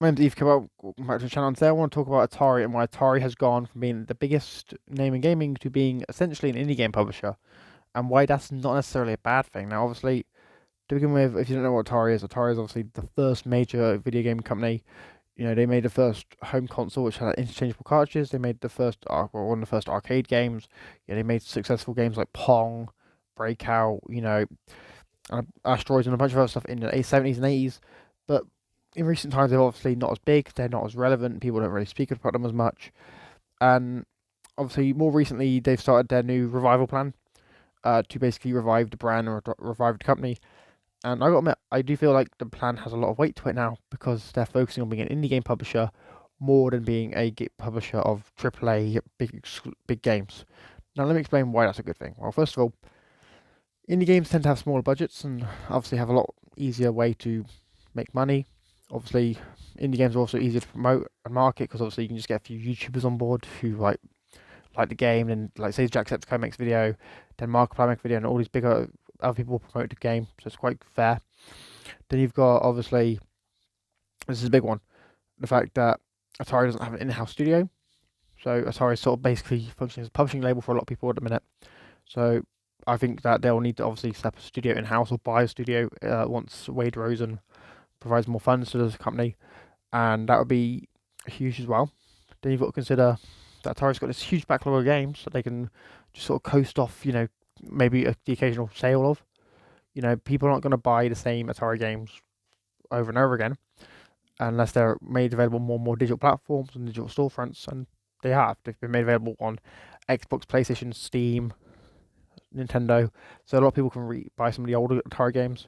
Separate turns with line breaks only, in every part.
My name's Eve. Come back to the channel. And today I want to talk about Atari and why Atari has gone from being the biggest name in gaming to being essentially an indie game publisher, and why that's not necessarily a bad thing. Now, obviously, to begin with, if you don't know what Atari is obviously the first major video game company. You know, they made the first home console which had interchangeable cartridges. They made the first, one of the first arcade games. Yeah, they made successful games like Pong, Breakout. Asteroids and a bunch of other stuff in the 70s and 80s. But in recent times, they're obviously not as big, they're not as relevant, people don't really speak about them as much. And obviously, more recently, they've started their new revival plan to basically revive the brand or revive the company. And I got to admit, I do feel like the plan has a lot of weight to it now because they're focusing on being an indie game publisher more than being a publisher of AAA big games. Now, let me explain why that's a good thing. Well, first of all, indie games tend to have smaller budgets and obviously have a lot easier way to make money. Obviously, indie games are also easier to promote and market because obviously you can just get a few YouTubers on board who like the game, and like say Jacksepticeye makes a video, then Markiplier makes a video, and all these bigger other people promote the game, so it's quite fair. Then you've got obviously this is a big one, the fact that Atari doesn't have an in-house studio, so Atari is sort of basically functioning as a publishing label for a lot of people at the minute. So I think that they'll need to obviously set up a studio in-house or buy a studio once Wade Rosen provides more funds to the company, and that would be huge as well. Then you've got to consider that Atari's got this huge backlog of games that they can just sort of coast off, maybe the occasional sale of. People aren't going to buy the same Atari games over and over again unless they're made available on more and more digital platforms and digital storefronts, and they have. They've been made available on Xbox, PlayStation, Steam, Nintendo, so a lot of people can buy some of the older Atari games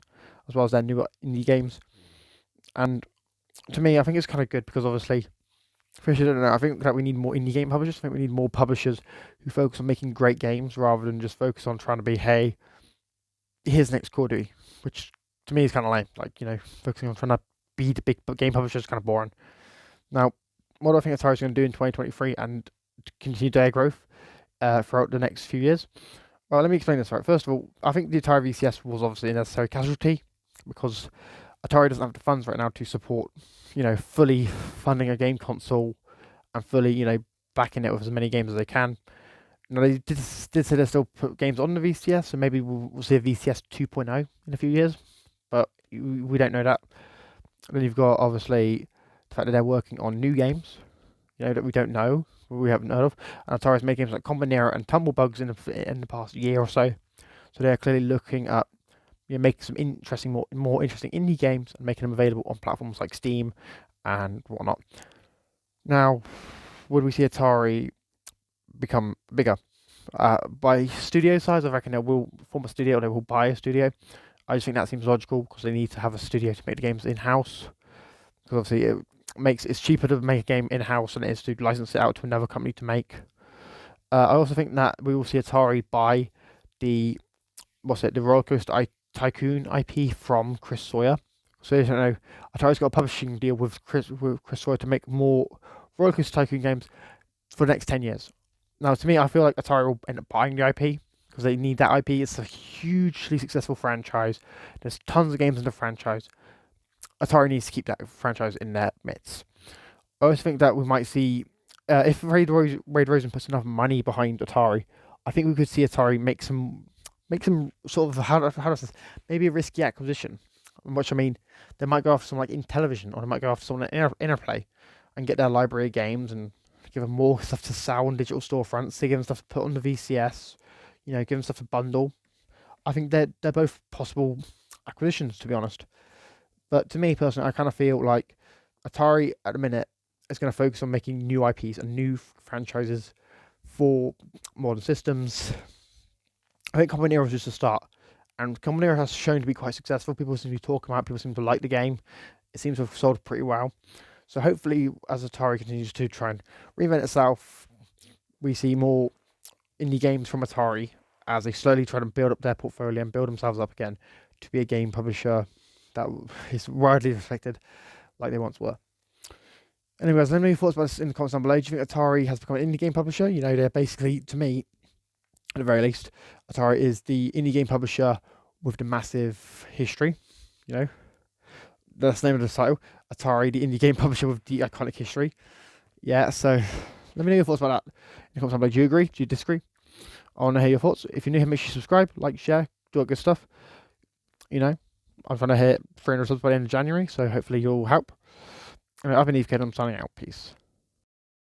as well as their newer indie games. And to me, I think it's kind of good because obviously, for those who don't know, I think that we need more indie game publishers. I think we need more publishers who focus on making great games rather than just focus on trying to be, hey, here's the next Call of Duty, which to me is kind of lame. Like, focusing on trying to be the big game publisher is kind of boring. Now, what do I think Atari's going to do in 2023 and to continue their growth throughout the next few years? Well, let me explain this right. First of all, I think the Atari VCS was obviously a necessary casualty because Atari doesn't have the funds right now to support, fully funding a game console and fully, backing it with as many games as they can. Now, they did say they still put games on the VCS, so maybe we'll see a VCS 2.0 in a few years, but we don't know that. And then you've got, obviously, the fact that they're working on new games, that we don't know, we haven't heard of. And Atari's made games like Combinera and Tumblebugs in the past year or so. So they're clearly looking at making some more interesting indie games and making them available on platforms like Steam and whatnot. Now, would we see Atari become bigger? By studio size, I reckon they will form a studio or they will buy a studio. I just think that seems logical because they need to have a studio to make the games in-house. Because obviously it's cheaper to make a game in-house than it is to license it out to another company to make. I also think that we will see Atari buy the Roller Coaster Tycoon IP from Chris Sawyer. So you don't know, Atari's got a publishing deal with Chris Sawyer to make more Roller Coaster Tycoon games for the next 10 years. Now, to me, I feel like Atari will end up buying the IP because they need that IP. It's a hugely successful franchise. There's tons of games in the franchise. Atari needs to keep that franchise in their midst. I also think that we might see, if Wade Rosen puts enough money behind Atari, I think we could see Atari make some sort of how does this, maybe a risky acquisition. Which I mean, they might go after someone like in television, or they might go after someone like Interplay, and get their library of games and give them more stuff to sell on digital storefronts. They give them stuff to put on the VCS, give them stuff to bundle. I think they're both possible acquisitions, to be honest. But to me personally, I kind of feel like Atari at the minute is going to focus on making new IPs and new franchises for modern systems. I think Combinera was just a start, and Combinera has shown to be quite successful. People seem to be talking about it, people seem to like the game. It seems to have sold pretty well. So hopefully, as Atari continues to try and reinvent itself, we see more indie games from Atari as they slowly try to build up their portfolio and build themselves up again to be a game publisher that is widely reflected like they once were. Anyways, let me know your thoughts about this in the comments down below. Do you think Atari has become an indie game publisher? They're basically, to me, at the very least, Atari is the indie game publisher with the massive history. That's the name of the title. Atari, the indie game publisher with the iconic history. Yeah, so let me know your thoughts about that. In the comments down below. Do you agree? Do you disagree? I want to hear your thoughts. If you're new here, make sure you subscribe, like, share, do all good stuff. You know, I'm trying to hit 300 subs by the end of January, so hopefully you'll help. I've been Eve Kid, I'm signing out. Peace.